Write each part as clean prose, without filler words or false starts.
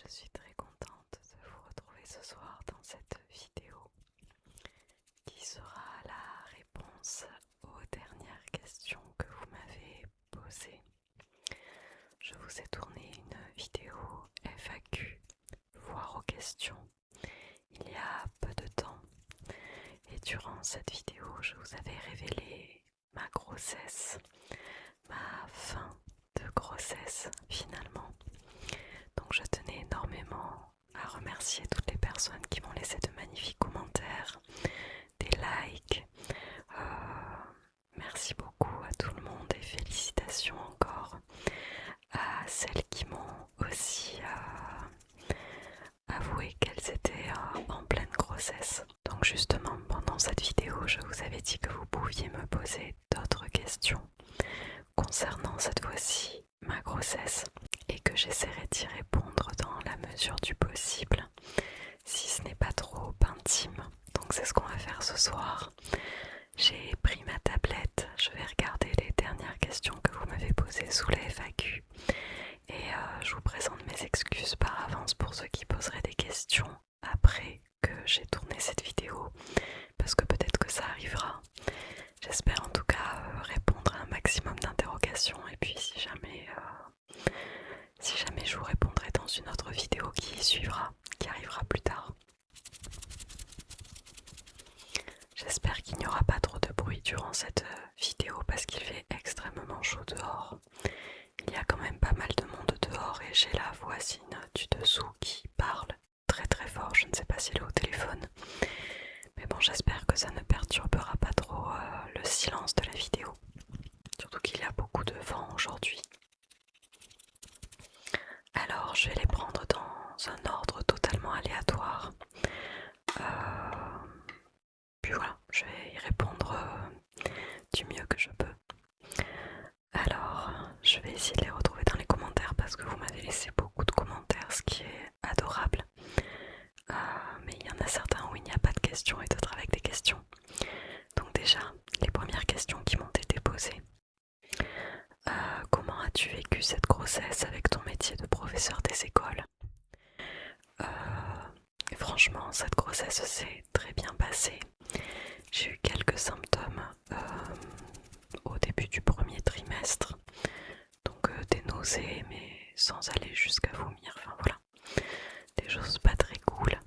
Je suis très contente de vous retrouver ce soir dans cette vidéo qui sera la réponse aux dernières questions que vous m'avez posées. Je vous ai tourné une vidéo FAQ, voire aux questions, il y a peu de temps. Et durant cette vidéo, je vous avais révélé ma grossesse, ma fin de grossesse finalement. Donc je tenais énormément à remercier toutes les personnes qui m'ont laissé de magnifiques commentaires, des likes. Merci beaucoup à tout le monde et félicitations encore à celles qui m'ont aussi avoué qu'elles étaient en pleine grossesse. Donc justement, pendant cette vidéo, je vous avais dit que vous pouviez me poser d'autres questions concernant cette fois-ci ma grossesse et que j'essaierai d'y répondre dans la mesure du possible, si ce n'est pas trop intime. Donc c'est ce qu'on va faire ce soir. J'ai pris ma tablette, je vais regarder les dernières questions que vous m'avez posées sous les FAQ et je vous présente mes excuses par avance pour ceux qui poseraient des questions après que j'ai tourné cette vidéo, parce que peut-être que ça arrivera. J'espère en tout cas répondre à un maximum d'interrogations, et puis si jamais je vous répondrai dans une autre vidéo qui suivra, qui arrivera plus tard. J'espère qu'il n'y aura pas trop de bruit durant cette vidéo parce qu'il fait extrêmement chaud dehors. Il y a quand même pas mal de monde dehors et j'ai la voisine du dessous qui parle très très fort. Je ne sais pas si elle est au téléphone. Mais bon, j'espère que ça ne perturbera pas trop le silence de la vidéo. Surtout qu'il y a beaucoup de vent aujourd'hui. Alors, je vais les prendre dans un ordre totalement aléatoire. Puis voilà, je vais y répondre du mieux que je peux. Alors, je vais essayer de les retrouver dans les commentaires parce que vous m'avez laissé beaucoup de commentaires, ce qui est adorable. Mais il y en a certains où il n'y a pas de questions et d'autres avec des questions. Donc déjà, les premières questions qui m'ont été posées. Comment as-tu vécu cette grossesse avec ton métier de professeur des écoles? Franchement, cette grossesse s'est très bien passée. J'ai eu quelques symptômes au début du premier trimestre. Donc des nausées, mais sans aller jusqu'à vomir. Enfin voilà, des choses pas très cool.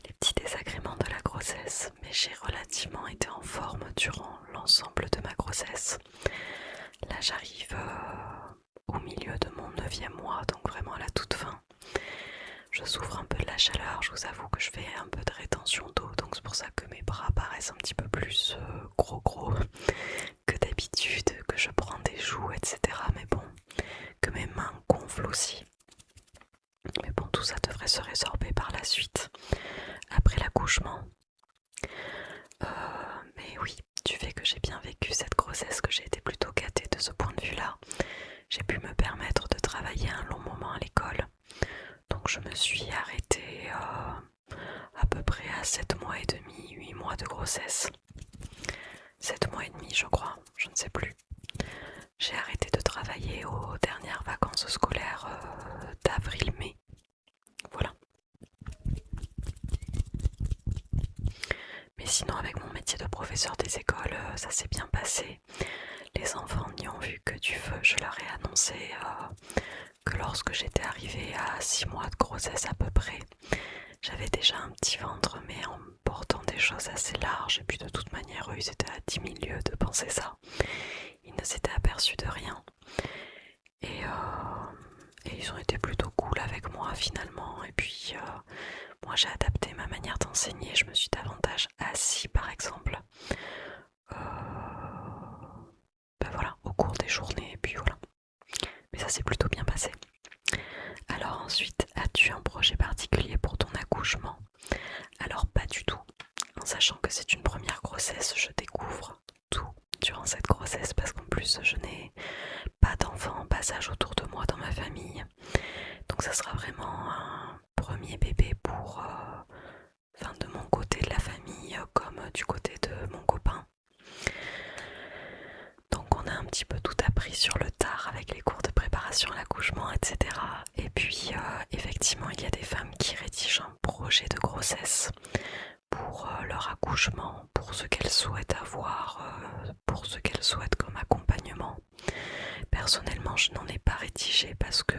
Les petits désagréments de la grossesse, mais j'ai relativement été en forme durant l'ensemble de ma grossesse. Là j'arrive au milieu de mon 9e mois, donc vraiment à la toute fin. Je souffre un peu de la chaleur, je vous avoue que je fais un peu de rétention d'eau, donc c'est pour ça que mes bras paraissent un petit peu plus gros que d'habitude, que je prends des joues, etc. Mais bon, que mes mains gonflent aussi. Mais bon, tout ça devrait se résorber par la suite, après l'accouchement. Mais oui, du fait que j'ai bien vécu cette grossesse, que j'ai été plutôt gâtée de ce point de vue-là, j'ai pu me permettre de travailler un long moment à l'école. Donc je me suis arrêtée à peu près à 7 mois et demi, 8 mois de grossesse. 7 mois et demi je crois, je ne sais plus. J'ai arrêté de travailler aux dernières vacances scolaires d'avril-mai. Voilà. Mais sinon avec mon métier de professeur des écoles, ça s'est bien passé. Les enfants n'y ont vu que du feu. Je leur ai annoncé que lorsque j'étais arrivée à 6 mois de grossesse à peu près, j'avais déjà un petit ventre, mais en portant des choses assez larges. Et puis de toute manière, eux, ils étaient à 10 000 lieues de penser ça. Ils ne s'étaient aperçus de rien. Et ils ont été plutôt cool avec moi finalement. Et puis moi j'ai adapté ma manière d'enseigner. Je me suis davantage assis par exemple. Ben voilà, au cours des journées. Et puis voilà. Mais ça s'est plutôt bien passé. Alors ensuite, as-tu un projet particulier pour ton accouchement? Alors pas du tout. En sachant que c'est une première grossesse, je découvre tout durant cette grossesse parce qu'en plus je n'ai pas d'enfants en bas âge autour de moi dans ma famille. Donc ça sera vraiment un premier bébé pour de mon côté de la famille comme du côté de mon copain. Donc on a un petit peu tout appris sur le tard avec les cours de préparation préparation à l'accouchement, etc. Et puis effectivement il y a des femmes qui rédigent un projet de grossesse pour leur accouchement, pour ce qu'elles souhaitent avoir, pour ce qu'elles souhaitent comme accompagnement. Personnellement je n'en ai pas rédigé parce que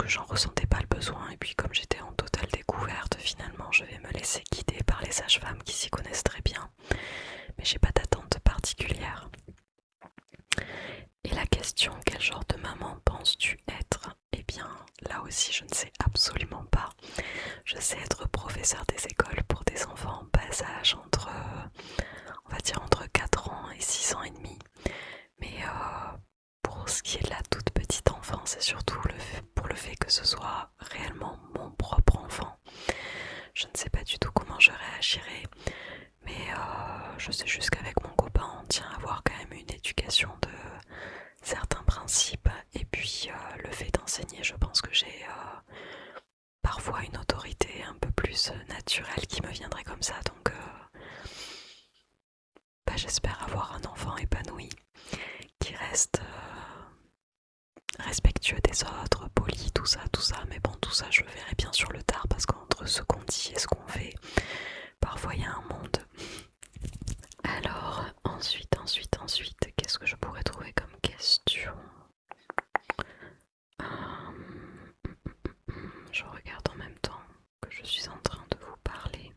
j'en ressentais pas le besoin, et puis comme j'étais en totale découverte, finalement je vais me laisser guider par les sages-femmes qui s'y connaissent très bien, mais j'ai pas d'attente particulière. Et la question quel genre de maman penses-tu être? Eh bien là aussi je ne sais absolument pas. Je sais être professeur des écoles pour des enfants en bas âge entre on va dire entre 4 ans et 6 ans et demi, mais pour ce qui est de la toute petite enfance et surtout pour le fait que ce soit réellement mon propre enfant, je ne sais pas du tout comment je réagirai, mais je sais juste qu'avec mon copain on tient à avoir quand même une éducation de certains principes, et puis le fait d'enseigner, je pense que j'ai parfois une autorité un peu plus naturelle qui me viendrait comme ça, donc j'espère avoir un enfant épanoui qui reste respectueux des autres, poli, tout ça, mais bon, tout ça je le verrai bien sur le tard, parce qu'entre ce qu'on dit et ce qu'on fait, parfois il y a un monde. Alors, ensuite, qu'est-ce que je pourrais trouver comme question? Je regarde en même temps que je suis en train de vous parler.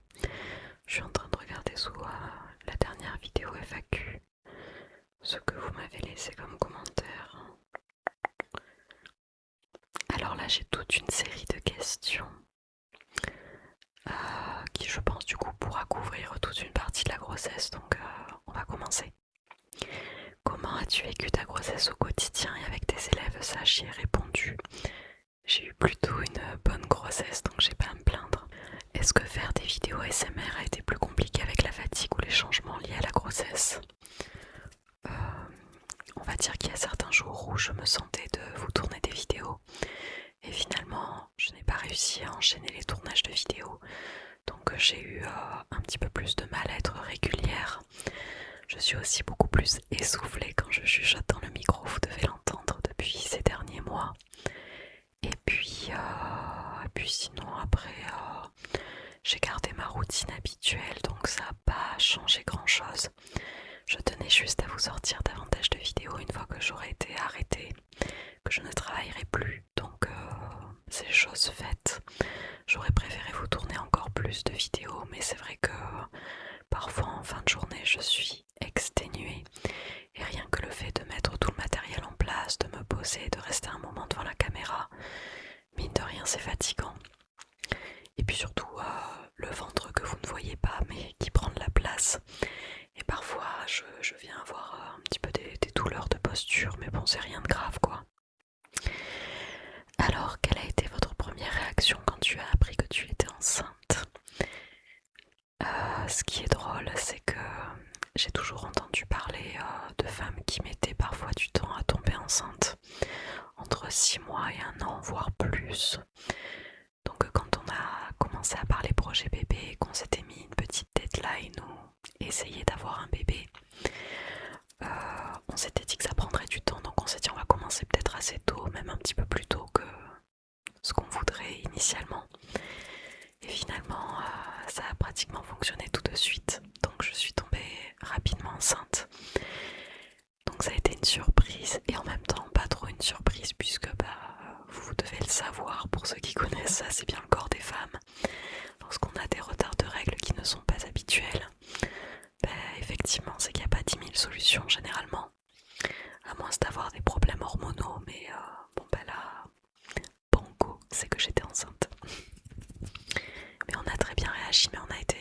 Je suis en train de regarder sous la dernière vidéo FAQ ce que vous m'avez laissé comme commentaire. Alors là j'ai toute une série de questions qui je pense du coup pourra couvrir toute une partie de la grossesse, donc on va commencer. Comment as-tu vécu ta grossesse au quotidien et avec tes élèves? Ça j'y ai répondu. J'ai eu plutôt une bonne grossesse, donc j'ai pas à me plaindre. Est-ce que faire des vidéos ASMR a été plus compliqué avec la fatigue ou les changements liés à la grossesse? On va dire qu'il y a certains jours où je me sentais de vous tourner des vidéos et finalement je n'ai pas réussi à enchaîner les tournages de vidéos, donc j'ai eu un petit peu plus de mal à être régulière. Je suis aussi beaucoup plus essoufflée quand je chuchote dans le micro, vous devez l'entendre depuis ces derniers mois. Et puis sinon après j'ai gardé ma routine habituelle, donc ça n'a pas changé grand chose. Je tenais juste à vous sortir davantage de vidéos une fois que j'aurai été arrêtée, que je ne travaillerai plus, donc c'est chose faite. J'aurais préféré vous tourner encore plus de vidéos, mais c'est vrai que parfois en fin de journée je suis exténuée, et rien que le fait de mettre tout le matériel en place, de me poser, de rester un moment devant la caméra, mine de rien c'est fatigant. Et puis surtout le ventre que vous ne voyez pas mais qui prend de la place. Et parfois je viens avoir un petit peu des douleurs de posture, mais bon c'est rien de grave quoi. Alors quelle a été votre première réaction quand tu as appris que tu étais enceinte? Ce qui est drôle c'est que j'ai toujours entendu parler de femmes qui mettaient parfois du temps à tomber enceinte, entre 6 mois et 1 an voire plus. Donc quand on a commencé à parler projet bébé, qu'on s'était mis une petite deadline ou essayer d'avoir un bébé, on s'était dit que ça prendrait du temps, donc on s'est dit on va commencer peut-être assez tôt, même un petit peu plus tôt que ce qu'on voudrait initialement. Et finalement ça a pratiquement fonctionné tout de suite, donc je suis tombée rapidement enceinte. Donc ça a été une surprise, et en même temps pas trop une surprise, puisque vous devez le savoir, pour ceux qui connaissent ça, c'est bien le corps des femmes. Lorsqu'on a des retards de règles qui ne sont pas habituels, effectivement c'est qu'il n'y a pas 10 000 solutions généralement, à moins d'avoir des problèmes hormonaux, mais là, banco, c'est que j'étais enceinte. Mais on a très bien réagi, mais on a été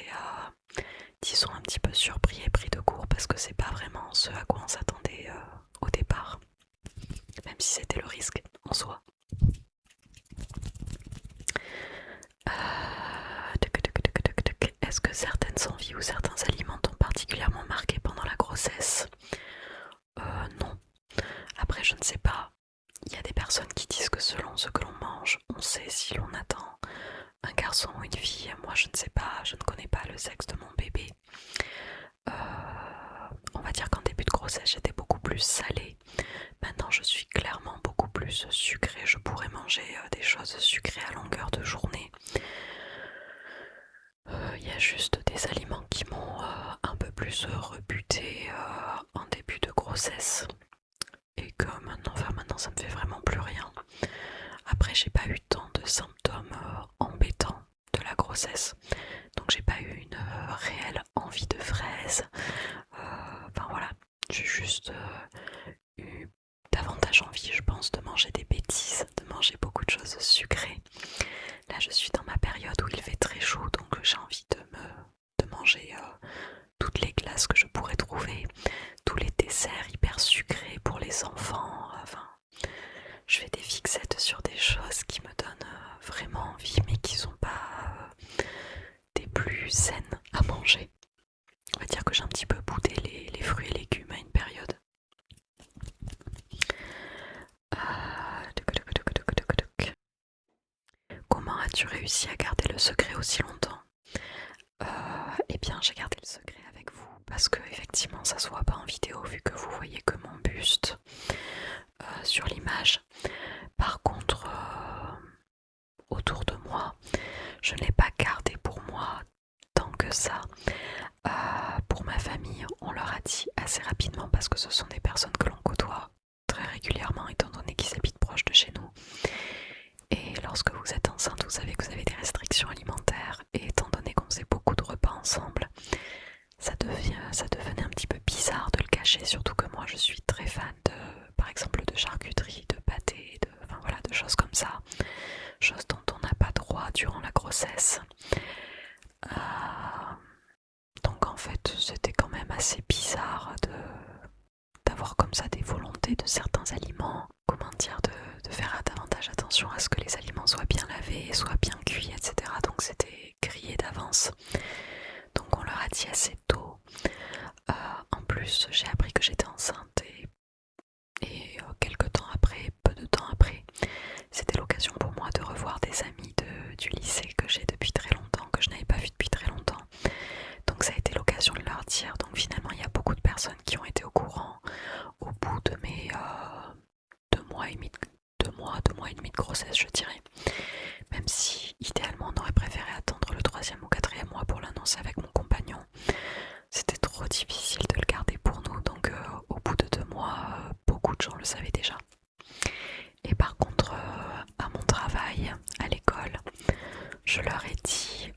plus rebuté en début de grossesse et que maintenant ça me fait vraiment plus rien. Après j'ai pas eu tant de symptômes embêtants de la grossesse, donc j'ai pas eu une réelle envie de fraises. Enfin voilà, j'ai juste eu davantage envie, je pense, de manger des bêtises, de manger beaucoup de choses sucrées. Là je suis dans ma période où il fait très chaud, donc j'ai envie de manger toutes les glaces que je pourrais trouver, tous les desserts hyper sucrés pour les enfants. Enfin, je fais des fixettes sur des choses qui me donnent vraiment envie, mais qui sont pas des plus saines à manger. On va dire que j'ai un petit peu boudé les fruits et légumes à une période. Comment as-tu réussi à garder le secret aussi longtemps? Eh bien, j'ai gardé le secret avec vous parce que effectivement, ça se voit pas en vidéo vu que vous voyez que mon buste sur l'image. Par contre, autour de moi, je ne l'ai pas gardé pour moi tant que ça. Pour ma famille, on leur a dit assez rapidement parce que ce sont des personnes que l'on côtoie très régulièrement étant donné qu'ils habitent proche de chez nous. Et lorsque vous êtes enceinte, vous savez que vous avez des restrictions alimentaires et étant donné qu'on faisait beaucoup de repas ensemble, ça devenait un petit peu bizarre de le cacher, surtout que moi je suis très fan de, par exemple, de charcuterie, de pâté, enfin voilà, de choses comme ça, choses dont on n'a pas droit durant la grossesse. Donc en fait c'était quand même assez bizarre d'avoir comme ça des volontés de certains aliments, comment dire, de faire davantage attention à ce que les aliments soient bien lavés, soient bien cuits, etc. Donc c'était grillé d'avance. Donc on leur a dit assez tôt. En plus j'ai appris que j'étais enceinte et quelques temps après, peu de temps après, c'était l'occasion pour moi de revoir des amis du lycée que j'ai depuis très longtemps, que je n'avais pas vu depuis très longtemps. Donc ça a été l'occasion de leur dire. Donc finalement il y a beaucoup de personnes qui ont été au courant au bout de mes 2 mois et demi de grossesse, je dirais. Même si idéalement on aurait préféré attendre le 3e ou 4e mois pour l'annoncer avec mon compagnon. C'était trop difficile de le garder pour nous, donc au bout de 2 mois, beaucoup de gens le savaient déjà. Et par contre, à mon travail, à l'école, je leur ai dit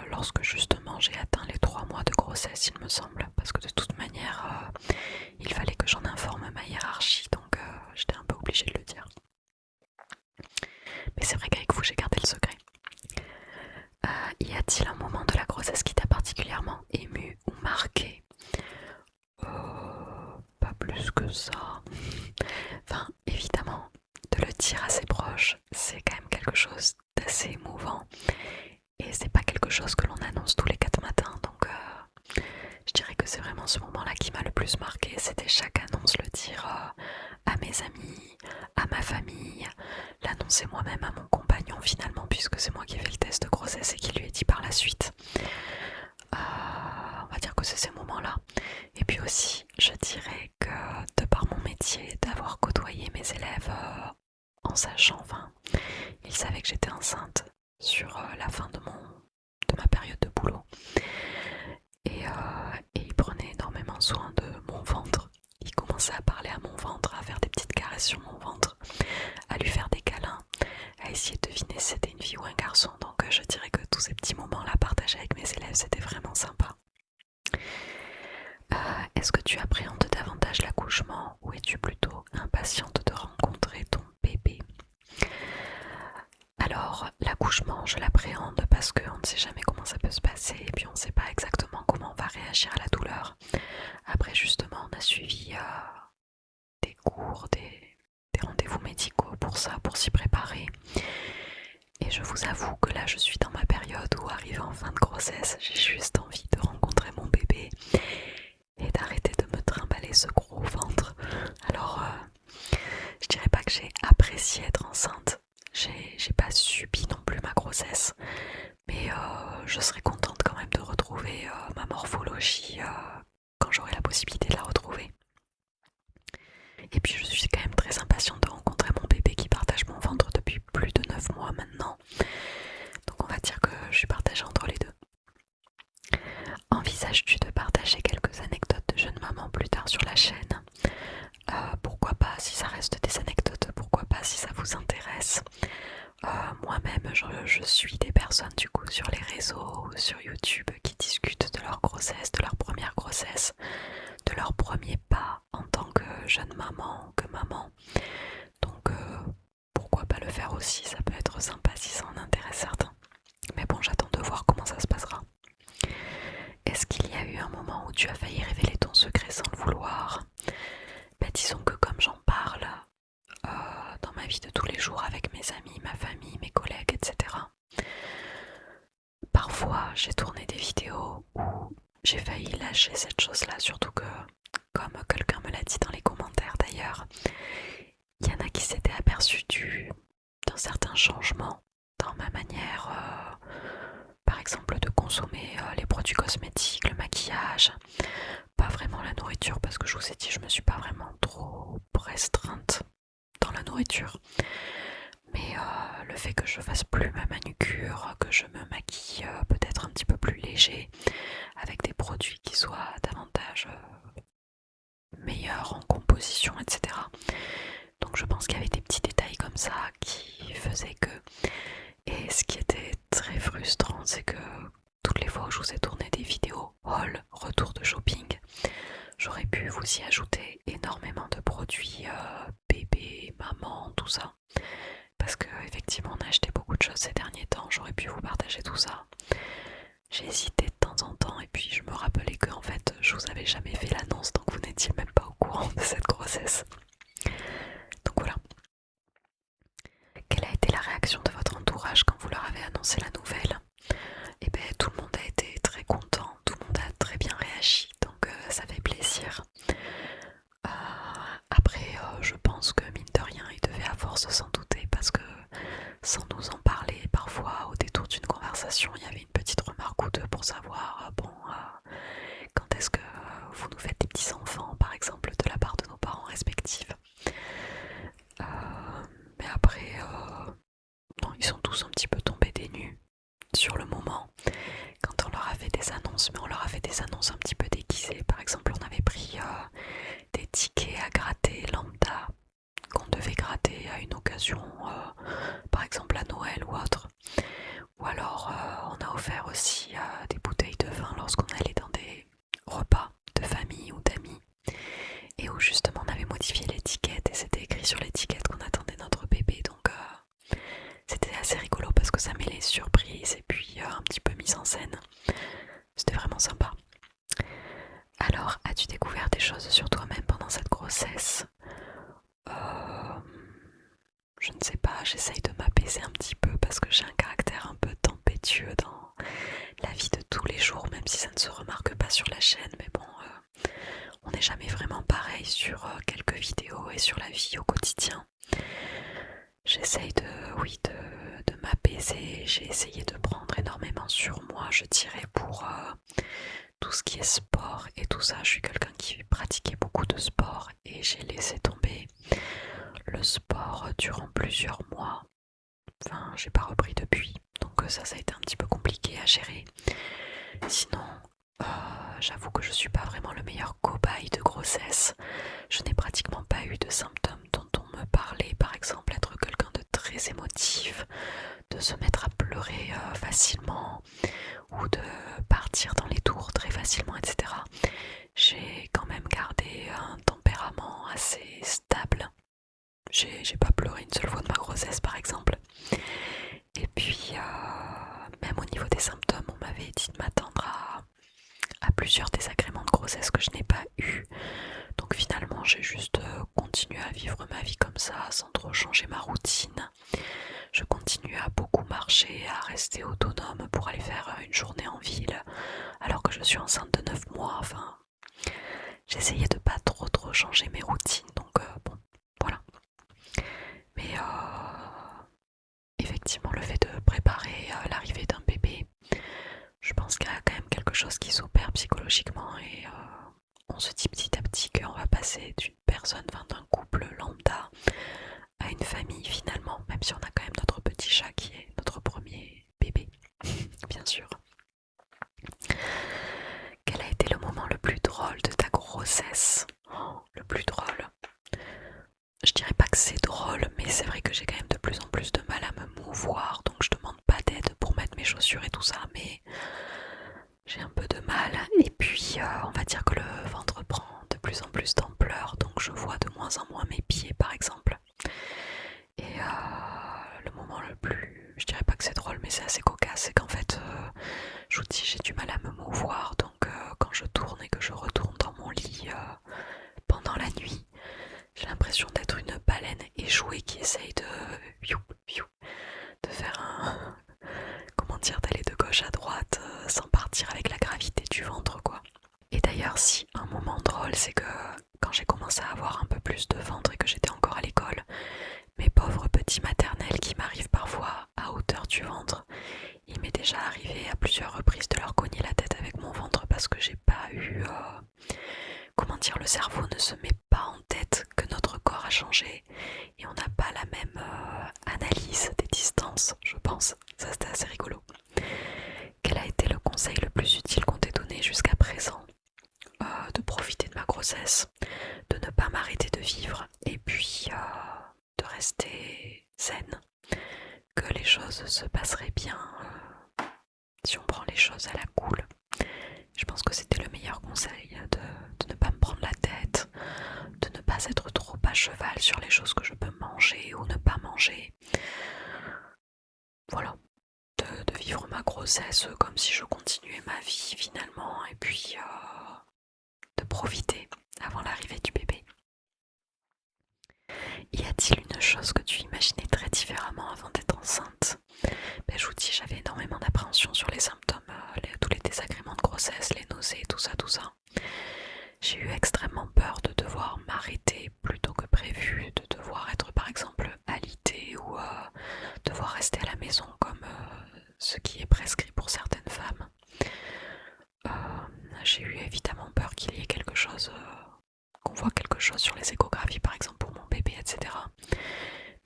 lorsque justement j'ai atteint les 3 mois de grossesse, il me semble, parce que de toute manière, il fallait que j'en informe ma hiérarchie, donc j'étais un peu obligée de le dire. Mais c'est vrai qu'avec vous, j'ai gardé le secret. Y a-t-il un moment de la grossesse qui t'a particulièrement ému ou marqué? Pas plus que ça. Enfin, évidemment, de le dire à ses proches, c'est quand même quelque chose d'assez émouvant. Et c'est pas quelque chose que l'on annonce tous les 4 matins, donc je dirais que c'est vraiment ce moment-là qui m'a le plus marqué. C'était chaque annonce, le dire à mes amis, à ma famille, l'annoncer moi-même à mon compagnon finalement, puisque c'est moi qui ai fait le test de grossesse et qui lui ai dit par la suite. On va dire que c'est ces moments-là. Et puis aussi, je dirais que de par mon métier, d'avoir côtoyé mes élèves en sachant, enfin, ils savaient que j'étais enceinte sur la fin de ma période de boulot. Et ils prenaient énormément soin de mon ventre. Ils commençaient à parler à mon ventre, à faire des petites caresses sur mon ventre, à lui faire des câlins, à essayer de deviner si c'était une fille ou un garçon. Donc je dirais que tous ces petits moments-là partagés avec mes élèves, c'était vraiment sympa. Est-ce que tu appréhendes davantage l'accouchement ou es-tu plutôt impatiente de rencontrer ton bébé? Alors, l'accouchement, je l'appréhende parce qu'on ne sait jamais comment ça peut se passer et puis on ne sait pas exactement comment on va réagir à la douleur. Après, justement, on a suivi des cours, des rendez-vous médicaux pour ça, pour s'y préparer. Et je vous avoue que là, je suis dans ma période où, arrivé en fin de grossesse, j'ai juste envie de rencontrer mon bébé et d'arrêter de me trimballer ce gros ventre. Alors, je dirais pas que j'ai apprécié être enceinte. J'ai pas subi non plus ma grossesse, mais je serais contente quand même de retrouver ma morphologie quand j'aurai la possibilité de la retrouver. Et puis je suis quand même très impatiente de rencontrer mon bébé qui partage mon ventre depuis plus de 9 mois maintenant. Donc on va dire que je suis partagée entre les deux. Envisages-tu de partager quelques sur la chaîne. Pourquoi pas si ça reste des anecdotes, pourquoi pas si ça vous intéresse. Moi-même je suis des personnes du coup sur les réseaux ou sur YouTube qui discutent de leur grossesse, de leur première grossesse, de leur premier pas en tant que jeune maman, que maman. Donc pourquoi pas le faire aussi, ça peut être sympa si ça en intéresse certains. Mais bon, j'attends de voir comment ça se passera. Est-ce qu'il y a eu un moment où tu as failli révéler ton secret sans le vouloir? Disons que comme j'en parle dans ma vie de tous les jours avec mes amis, ma famille, mes collègues, etc. Parfois j'ai tourné des vidéos où j'ai failli lâcher cette chose-là, surtout que, comme quelqu'un me l'a dit dans les commentaires d'ailleurs, il y en a qui s'étaient aperçus d'un certain changement dans ma manière, par exemple, de consommer les produits cosmétiques, le maquillage, pas vraiment la nourriture, parce que je vous ai dit, je me suis pas vraiment trop restreinte dans la nourriture. Mais le fait que je fasse plus ma manucure, que je me maquille peut-être un petit peu plus léger, avec des produits qui soient davantage meilleurs en composition, etc. Donc je pense qu'il y avait des petits détails comme ça qui faisaient que... Et ce qui était très frustrant, c'est que toutes les fois où je vous ai tourné des vidéos haul, retour de shopping, j'aurais pu vous y ajouter énormément de produits bébé, maman, tout ça. Parce que effectivement on a acheté beaucoup de choses ces derniers temps, j'aurais pu vous partager tout ça. J'ai hésité de temps en temps et puis je me rappelais que en fait je vous avais jamais fait l'annonce, donc vous n'étiez même pas au courant de cette grossesse. Donc voilà. Quelle a été la réaction de votre entourage quand vous leur avez annoncé la nouvelle? Eh bien tout le monde a été très content, tout le monde a très bien réagi, donc ça fait plaisir. Après je pense que mine de rien ils devaient à force s'en douter parce que sans nous en parler, parfois au détour d'une conversation il y avait une petite remarque ou deux pour savoir quand est-ce que vous nous faites des petits enfants par exemple de la part de nos parents respectifs. Mais après non, ils sont tous un petit peu tombés des nues sur le moment quand on leur a fait des annonces, mais on leur a fait des annonces un petit peu déguisées. Par exemple on avait pris des tickets à gratter lambda qu'on devait gratter à une occasion, par exemple à Noël ou autre. Ou alors on a offert aussi des bouteilles de vin lorsqu'on allait dans des repas de famille ou d'amis. Et où justement on avait modifié l'étiquette et c'était écrit sur l'étiquette qu'on attendait notre bébé. Donc c'était assez rigolo parce que ça mêlait surprise et puis un petit peu mise en scène. C'était vraiment sympa. Alors, as-tu découvert des choses sur toi-même pendant cette grossesse? Je ne sais pas, j'essaye de m'apaiser un petit peu parce que j'ai un caractère un peu tempétueux dans la vie de tous les jours, même si ça ne se remarque pas sur la chaîne. Mais bon, on n'est jamais vraiment pareil sur quelques vidéos et sur la vie au quotidien. J'essaye de m'apaiser, j'ai essayé de prendre énormément sur moi, je dirais, pour tout ce qui est sport et tout ça. Je suis quelqu'un qui pratiquait beaucoup de sport et j'ai laissé tomber le sport durant plusieurs mois. Enfin, j'ai pas repris depuis, donc ça a été un petit peu compliqué à gérer. Sinon, j'avoue que je suis pas vraiment le meilleur cobaye de grossesse. Je n'ai pratiquement pas eu de symptômes dont on me parlait, par exemple être quelqu'un de très émotif, de se mettre à pleurer facilement ou de partir dans les tours très facilement, etc. J'ai quand même gardé un tempérament assez stable. J'ai pas pleuré une seule fois de ma grossesse par exemple. Et puis même au niveau des symptômes, on m'avait dit de m'attendre à plusieurs désagréments de grossesse que je n'ai pas eu. Donc finalement j'ai juste continué à vivre ma vie comme ça sans trop changer ma routine. Je continue à beaucoup marcher, à rester autonome pour aller faire une journée en ville alors que je suis enceinte de 9 mois. Enfin, j'essayais de pas trop changer mes routines, donc bon, voilà. Mais effectivement, le fait de préparer l'arrivée d'un bébé, je pense qu'il y a quand même quelque chose qui s'opère psychologiquement et on se dit petit à petit qu'on va passer d'une personne, enfin d'un couple lambda à une famille finalement, même si on a quand même notre petit chat qui est notre premier bébé, bien sûr. Quel a été le moment le plus drôle de ta grossesse? dire que le ventre prend de plus en plus d'ampleur, donc je vois de moins en moins mes pieds par exemple. Et le moment le plus, je dirais pas que c'est drôle mais c'est assez cocasse, c'est qu'en fait je vous dis j'ai du mal à me mouvoir, donc quand je tourne et que je retourne dans mon lit pendant la nuit, j'ai l'impression d'être une baleine échouée qui essaye de faire un, comment dire, d'aller de gauche à droite sans partir avec la gravité du ventre quoi. Et d'ailleurs si un moment drôle c'est que quand j'ai commencé à avoir un peu plus de ventre et que j'étais encore à l'école, mes pauvres petits maternels qui m'arrivent parfois à hauteur du ventre, il m'est déjà arrivé à plusieurs reprises de leur cogner la tête avec mon ventre parce que j'ai pas eu... comment dire, le cerveau ne se met pas en tête que notre corps a changé et on n'a pas la même analyse des distances, je pense. Ça c'était assez rigolo. Quel a été le conseil le plus utile qu'on t'ait donné jusqu'à présent? De profiter de ma grossesse, de ne pas m'arrêter de vivre et puis de rester zen, que les choses se passeraient bien si on prend les choses à la cool. Je pense que c'était le meilleur conseil, de ne pas me prendre la tête, de ne pas être trop à cheval sur les choses que je peux manger ou ne pas manger. Voilà, de vivre ma grossesse comme si je continuais ma vie finalement et puis de profiter avant l'arrivée du bébé. Y a-t-il une chose que tu imaginais très différemment avant d'être enceinte? Je vous dis, j'avais énormément d'appréhension sur les symptômes, tous les désagréments de grossesse, les nausées, tout ça. J'ai eu extrêmement peur de devoir m'arrêter plus tôt que prévu, de devoir être par exemple alitée ou devoir rester à la maison comme ce qui est prescrit pour certaines femmes. J'ai eu évidemment peur qu'il y ait quelque chose, qu'on voit quelque chose sur les échographies par exemple pour mon bébé, etc.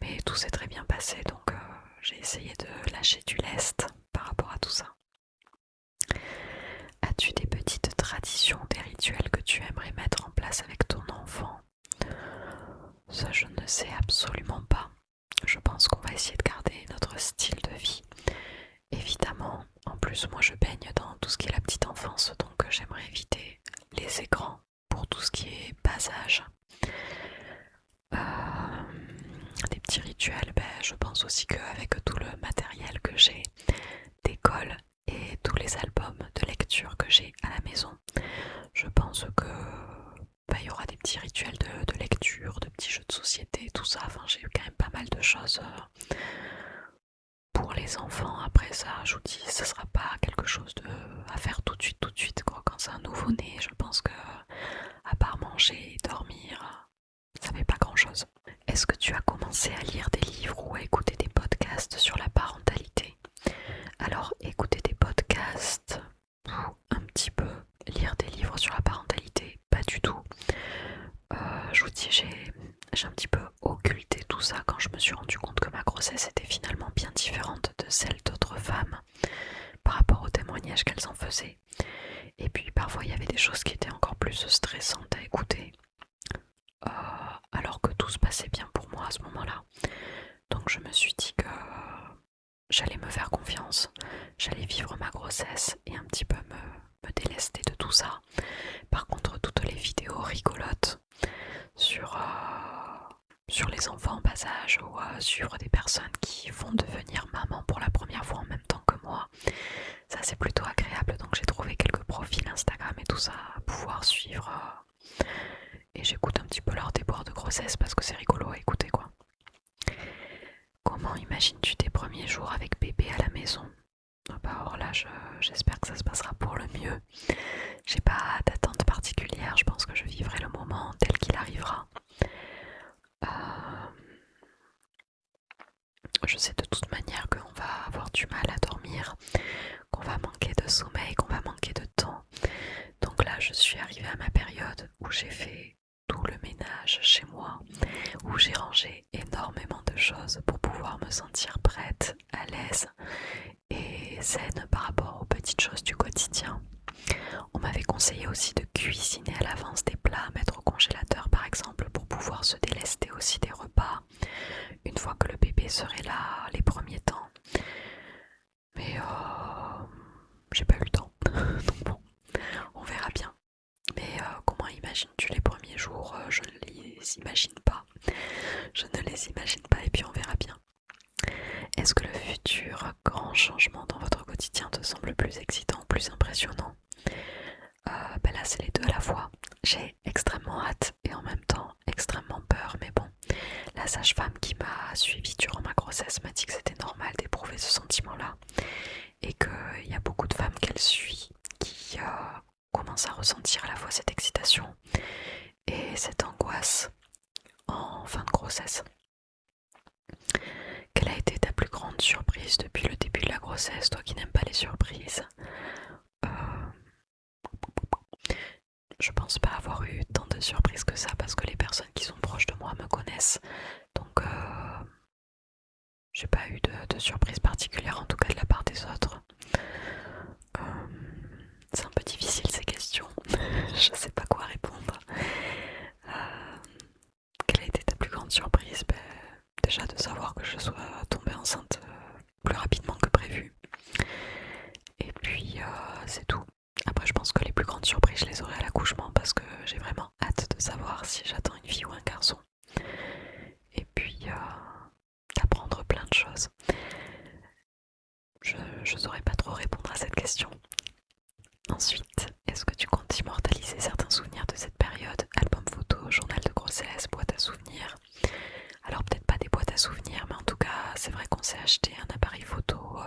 Mais tout s'est très bien passé, donc j'ai essayé de lâcher du lest par rapport à tout ça. As-tu des petites traditions, des rituels que tu aimerais mettre en place avec ton enfant? Ça, je ne sais absolument pas. Je pense qu'on va essayer de garder notre style de vie. Évidemment, en plus, moi je baigne dans tout ce qui est la petite enfance, donc j'aimerais éviter les écrans pour tout ce qui est bas âge. Des petits rituels, je pense aussi qu'avec tout le matériel que j'ai d'école et tous les albums de lecture que j'ai à la maison, je pense que il y aura des petits rituels de lecture, de petits jeux de société, tout ça. Enfin, j'ai eu quand même pas mal de choses pour les enfants. Après ça, je vous dis, ce sera pas quelque chose à faire tout de suite quoi. Quand c'est un nouveau-né, je pense que à part manger et dormir, ça fait pas grand-chose. Est-ce que tu as commencé à lire des livres ou à écouter des podcasts sur la parentalité? Alors, écouter des podcasts, un petit peu. Lire des livres sur la parentalité, pas du tout. Je vous dis, j'ai un petit peu occulté tout ça quand je me suis rendu compte que ma grossesse était finalement bien différente de celle d'autres femmes par rapport aux témoignages qu'elles en faisaient. Et puis parfois il y avait des choses qui étaient encore plus stressantes à écouter, alors que tout se passait bien pour moi à ce moment-là. Donc je me suis dit que j'allais me faire confiance, j'allais vivre ma grossesse et un petit peu me délester de tout ça. Par contre, toutes les vidéos rigolotes sur les enfants en bas âge ou sur des personnes qui vont devenir maman pour la première fois en même temps que moi, ça c'est plutôt agréable. Donc j'ai trouvé quelques profils Instagram et tout ça à pouvoir suivre et j'écoute un petit peu leur déboire de grossesse parce que c'est rigolo à écouter quoi. Comment imagines-tu tes premiers jours avec bébé à la maison? Alors là, j'espère que ça se passera pour le mieux. J'ai pas d'attente particulière, je pense que je vivrai le moment tel qu'il arrivera. Je sais de toute manière qu'on va avoir du mal à dormir, qu'on va manquer de sommeil, qu'on va manquer de temps. Donc là, je suis arrivée à ma période où j'ai fait tout le ménage chez moi, où j'ai rangé énormément de choses pour pouvoir me sentir prête, à l'aise et zen par rapport aux petites choses du quotidien. On m'avait conseillé aussi de cuisiner à l'avance des plats à mettre au congélateur par exemple pour pouvoir se délester aussi des repas une fois que le bébé serait là les premiers temps. Mais j'ai pas eu le temps, donc bon, on verra bien. les deux à la fois. J'ai extrêmement hâte et en même temps extrêmement peur, mais bon, la sage-femme qui m'a suivie durant ma grossesse m'a dit que c'était normal d'éprouver ce sentiment-là et qu'il y a beaucoup de femmes qu'elle suit qui commencent à ressentir à la fois cette excitation et cette angoisse en fin de grossesse. Quelle a été ta plus grande surprise depuis le début de la grossesse, toi qui n'aimes pas les surprises? Je pense pas avoir eu tant de surprises que ça parce que les personnes qui sont proches de moi me connaissent. Donc j'ai pas eu de surprise particulière, en tout cas de la part des autres. C'est un peu difficile ces questions. Je sais pas quoi répondre. Quelle a été ta plus grande surprise? Déjà de savoir que je sois tombée enceinte plus rapidement que prévu. Et puis c'est tout. Après je pense que les plus grandes surprises je les aurai à l'accouchement parce que j'ai vraiment hâte de savoir si j'attends une fille ou un garçon. Et puis d'apprendre plein de choses. Je saurais pas trop répondre à cette question. Ensuite, est-ce que tu comptes immortaliser certains souvenirs de cette période? Album photo, journal de grossesse, boîte à souvenirs? Alors peut-être pas des boîtes à souvenirs, mais en tout cas c'est vrai qu'on s'est acheté un appareil photo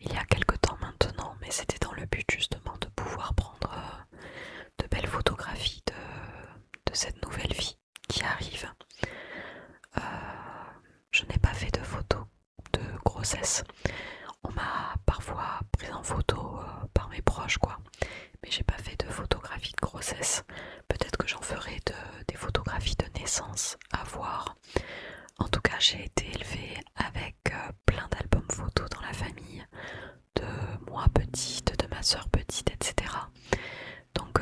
il y a quelque temps maintenant, mais c'était dans le but justement de pouvoir prendre de belles photographies de cette nouvelle vie qui arrive. Je n'ai pas fait de photos de grossesse. On m'a parfois prise en photo par mes proches quoi, mais j'ai pas fait de photographie de grossesse. Peut-être que j'en ferai des photographies de naissance à voir. En tout cas j'ai été élevée avec plein d'albums photos dans la famille, de moi petite, de ma soeur petite, etc. Donc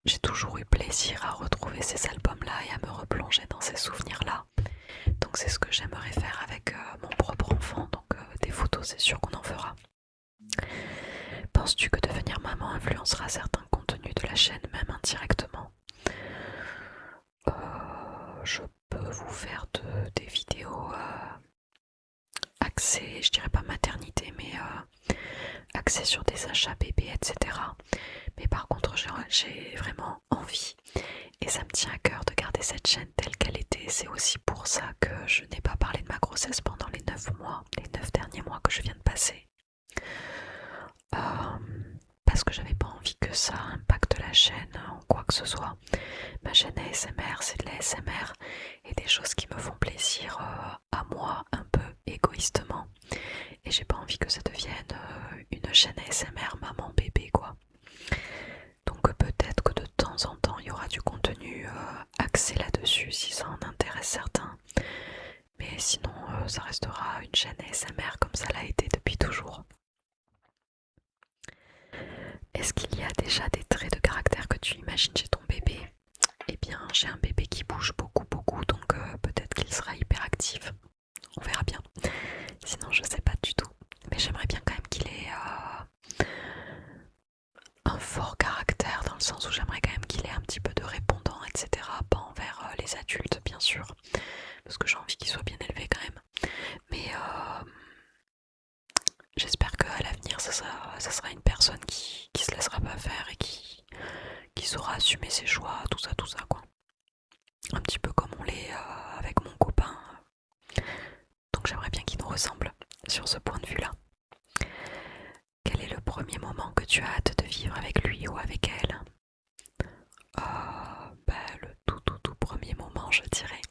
j'ai toujours eu plaisir à retrouver ces albums-là et à me replonger dans ces souvenirs-là. Donc c'est ce que j'aimerais faire avec mon propre enfant, donc des photos c'est sûr qu'on en fera. Penses-tu que devenir maman influencera certains contenus de la chaîne, même indirectement? Je peux vous faire des vidéos axées, je dirais pas maternité, mais axées sur des achats bébés, etc. Mais par contre j'ai vraiment envie et ça me tient à cœur de garder cette chaîne telle qu'elle était. C'est aussi pour ça que je n'ai pas parlé de ma grossesse pendant les 9 mois, les 9 derniers mois que je viens de passer. Parce que j'avais pas envie que ça impacte la chaîne en quoi que ce soit. Ma chaîne ASMR, c'est de l'ASMR et des choses qui me font plaisir à moi, un peu égoïstement. Et j'ai pas envie que ça devienne une chaîne ASMR maman bébé quoi. Donc peut-être que de temps en temps il y aura du contenu axé là-dessus si ça en intéresse certains. Mais sinon ça restera une chaîne ASMR comme ça l'a été depuis toujours. Est-ce qu'il y a déjà des traits de caractère que tu imagines chez ton bébé? Eh bien j'ai un bébé qui bouge beaucoup donc peut-être qu'il sera hyperactif. On verra bien. Sinon je sais pas du tout. Mais j'aimerais bien quand même qu'il ait un fort caractère dans le sens où j'aimerais quand même qu'il ait un petit peu de répondant, etc. Pas envers les adultes bien sûr. Parce que j'ai envie qu'il soit bien élevé quand même. Mais j'espère qu'à l'avenir ça sera une personne qui se laissera pas faire et qui saura assumer ses choix, tout ça quoi. Un petit peu comme on l'est avec mon copain. Donc j'aimerais bien qu'il nous ressemble sur ce point de vue là. Quel est le premier moment que tu as hâte de vivre avec lui ou avec elle? Le tout premier moment je dirais.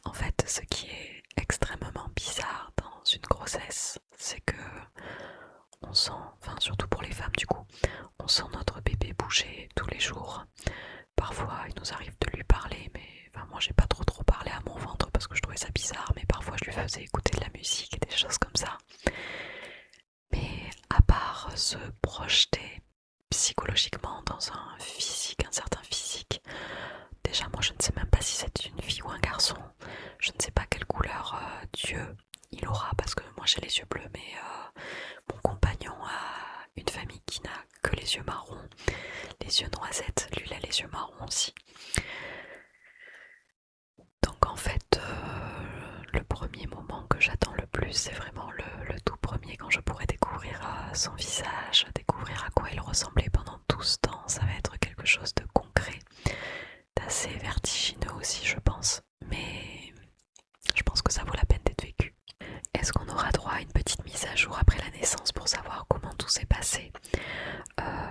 En fait ce qui est extrêmement bizarre dans une grossesse, c'est que on sent, enfin surtout pour les femmes du coup, on sent notre bébé bouger tous les jours. Parfois il nous arrive de lui parler, mais enfin, moi j'ai pas trop parlé à mon ventre parce que je trouvais ça bizarre, mais parfois je lui faisais écouter de la musique et des choses comme ça. Mais à part se projeter psychologiquement dans un physique, un certain physique, déjà moi je ne sais même pas si c'est une fille ou un garçon, je ne sais pas quelle couleur Dieu il aura parce que moi j'ai les yeux bleus, mais mon compagnon a une famille qui n'a que les yeux marrons, les yeux noisettes, lui il a les yeux marrons aussi. Donc en fait le premier moment que j'attends le plus c'est vraiment le tout premier quand je pourrai découvrir son visage, découvrir à quoi il ressemblait pendant tous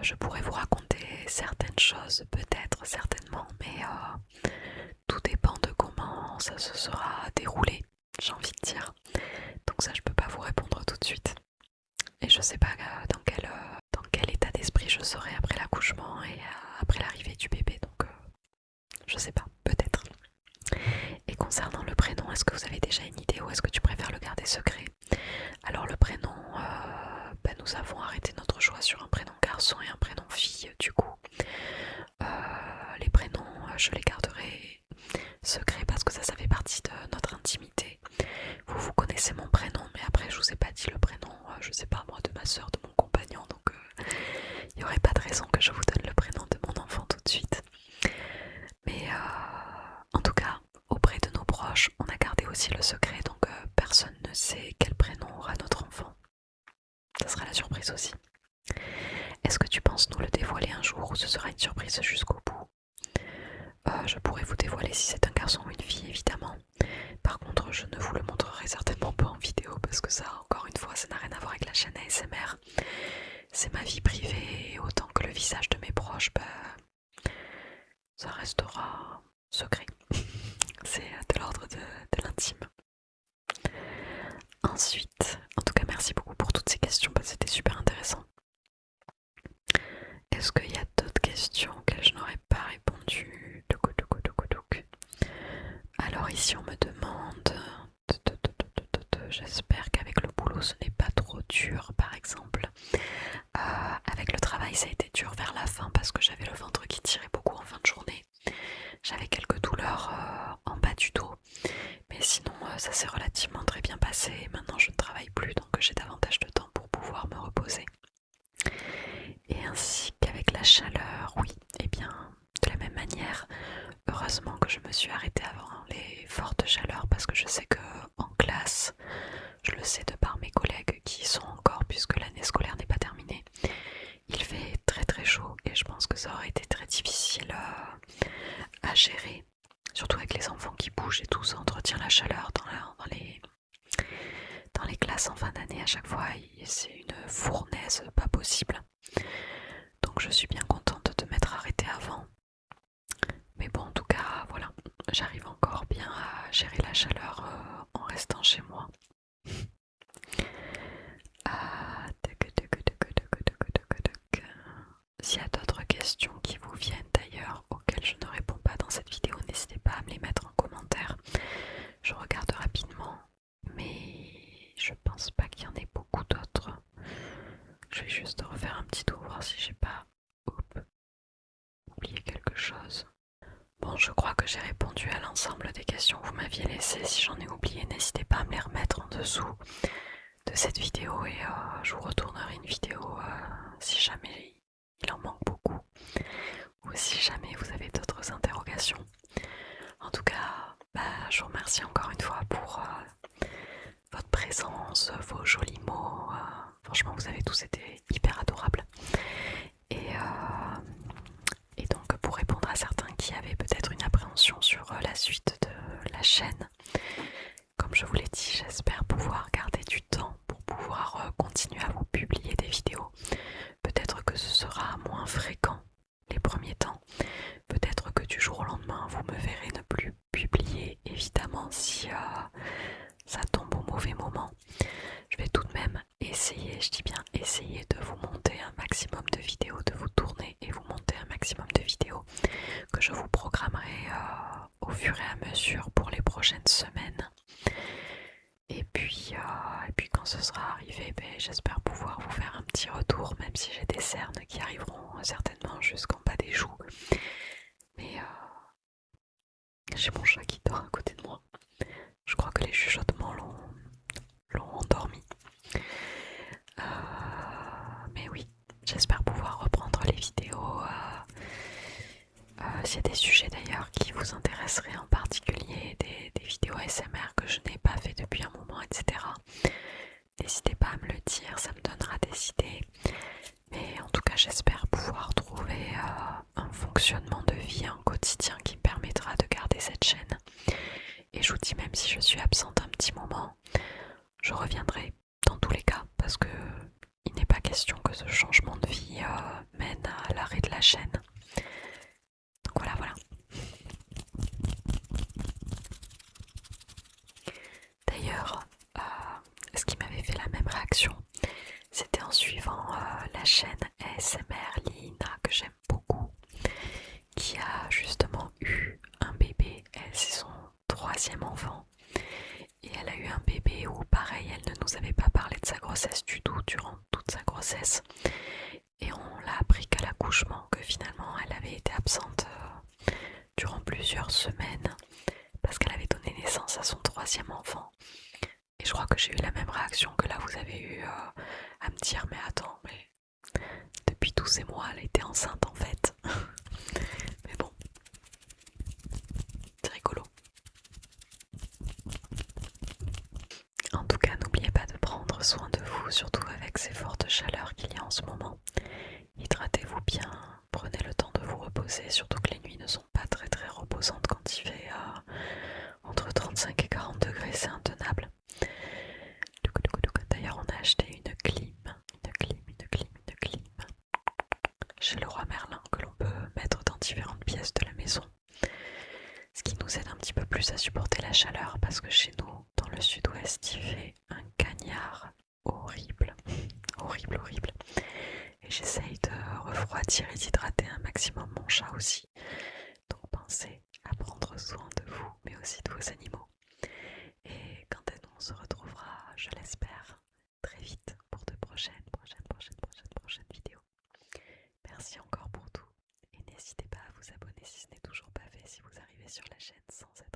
je pourrais vous raconter certaines choses, peut-être, certainement, mais tout dépend de comment ça se sera déroulé, j'ai envie de dire. Donc ça, je peux pas vous répondre tout de suite. Et je sais pas dans quel état d'esprit je serai après l'accouchement et après l'arrivée du bébé, donc je sais pas, peut-être. Et concernant le prénom, est-ce que vous avez déjà une idée ou est-ce que tu préfères le garder secret? Alors le prénom, nous avons arrêté notre choix sur un prénom garçon et un prénom fille du coup. Les prénoms, je les garderai secrets parce que ça fait partie de notre intimité. Vous connaissez mon prénom, mais après je vous ai pas dit le prénom, je sais pas moi, de ma soeur, de mon compagnon, donc il n'y aurait pas de raison que je vous donne le prénom de mon enfant tout de suite. Mais en tout cas, auprès de nos proches, on a gardé aussi le secret, donc personne ne sait quel prénom aura notre enfant. Ça sera la surprise aussi. Est-ce que tu penses nous le dévoiler un jour ou ce sera une surprise jusqu'au bout? Je pourrais vous dévoiler si c'est un garçon ou une fille, évidemment. Par contre, je ne vous le montrerai certainement pas en vidéo parce que ça, encore une fois, ça n'a rien à voir avec la chaîne ASMR. C'est ma vie privée et autant que le visage de mes proches, ça restera secret. C'est de l'ordre de l'intime. Ensuite, en tout cas, merci beaucoup pour toutes ces questions parce que c'était super intéressant. Est-ce qu'il y a d'autres questions auxquelles je n'aurais pas répondu? Alors ici on me demande, j'espère qu'avec le boulot ce n'est pas trop dur par exemple. Avec le travail ça a été dur vers la fin parce que j'avais le ventre qui tirait beaucoup en fin de journée. J'avais quelques douleurs en bas du dos. Mais sinon ça s'est relativement très bien passé. Maintenant je ne travaille plus donc j'ai davantage de temps pour pouvoir me reposer. Et ainsi qu'avec la chaleur, oui, et bien de la même manière, heureusement que je me suis arrêtée avant les fortes chaleurs parce que je sais que en classe, je le sais de par mes collègues qui y sont encore puisque l'année scolaire n'est pas terminée, il fait très très chaud et je pense que ça aurait été très difficile à gérer, surtout avec les enfants qui bougent et tout, ça entretient la chaleur dans les classes en fin d'année à chaque fois, c'est une fournaise pas possible. Donc je suis bien contente de m'être arrêtée avant. Mais bon, en tout cas, voilà, j'arrive encore bien à gérer la chaleur en restant chez moi. S'il y a d'autres questions qui vous viennent d'ailleurs, auxquelles je ne réponds pas dans cette vidéo, n'hésitez pas à me les mettre en commentaire. Je regarde rapidement, mais je pense pas qu'il y en ait beaucoup d'autres. Je vais juste refaire un petit tour, voir si j'ai pas oublié quelque chose. Bon, je crois que j'ai répondu à l'ensemble des questions que vous m'aviez laissées. Si j'en ai oublié, n'hésitez pas à me les remettre en dessous de cette vidéo et je vous retournerai une vidéo si jamais il en manque beaucoup ou si jamais vous avez d'autres interrogations. En tout cas, je vous remercie encore une fois pour votre présence, vos jolis mots. Franchement, vous avez tous été hyper adorables. Et donc, pour répondre à certains qui avaient peut-être une appréhension sur la suite de la chaîne, comme je vous l'ai dit, j'espère pouvoir garder du temps pour pouvoir continuer à vous publier des vidéos. Peut-être que ce sera moins fréquent les premiers temps. Peut-être que du jour au lendemain, vous me verrez ne plus publier, évidemment, si ça tombe au mauvais moment. Je vais tout de même essayer, je dis bien essayer de vous monter un maximum de vidéos, de vous tourner et vous monter un maximum de vidéos que je vous programmerai au fur et à mesure pour les prochaines semaines. Et puis quand ce sera arrivé, j'espère pouvoir vous faire un petit retour, même si j'ai des cernes qui arriveront certainement jusqu'en bas des joues. Mais j'ai mon chat qui dort à côté de moi. Je crois que les chuchotements l'ont endormi. Mais oui, j'espère pouvoir reprendre les vidéos. S'il y a des sujets d'ailleurs qui vous intéresseraient en particulier, des vidéos ASMR que je n'ai pas fait depuis un moment, etc. N'hésitez pas à me le dire, ça me donnera des idées. Mais en tout cas, j'espère pouvoir trouver un fonctionnement de vie, un quotidien qui me permettra de garder cette chaîne. Et je vous dis, même si je suis absente un petit moment, je reviendrai dans tous les cas parce que il n'est pas question que ce changement de vie mène la chaîne. Donc voilà, voilà. D'ailleurs, ce qui m'avait fait la même réaction, c'était en suivant la chaîne ASMR Lina, que j'aime beaucoup, qui a justement eu un bébé. Elle, c'est son 3e enfant. Et elle a eu un bébé où pareil, elle ne nous avait pas parlé de sa grossesse du tout durant toute sa grossesse. Et on l'a appris qu'à l'accouchement, que finalement elle avait été absente durant plusieurs semaines parce qu'elle avait donné naissance à son 3e enfant. Et je crois que j'ai eu la même réaction que là vous avez eu à me dire mais attends, mais depuis tous ces mois elle était enceinte en fait. Mais bon, c'est rigolo. En tout cas, n'oubliez pas de prendre soin de vous, surtout avec ces fortes chaleurs qu'il y a en ce moment. Hydratez-vous bien, prenez le temps de vous reposer, surtout que les nuits ne sont pas très très reposantes quand il fait entre 35 et 40 degrés, c'est intenable. D'ailleurs, on a acheté une clim chez Leroy Merlin que l'on peut mettre dans différentes pièces de la maison. Ce qui nous aide un petit peu plus à supporter la chaleur parce que chez nous, dans le sud-ouest, il fait un cagnard horrible, horrible, horrible. Et j'essaye de refroidir et d'hydrater un maximum mon chat aussi. Donc pensez à prendre soin de vous, mais aussi de vos animaux. Et quant à nous, on se retrouvera, je l'espère, très vite pour de prochaines vidéos. Merci encore pour tout. Et n'hésitez pas à vous abonner si ce n'est toujours pas fait, si vous arrivez sur la chaîne sans abonner.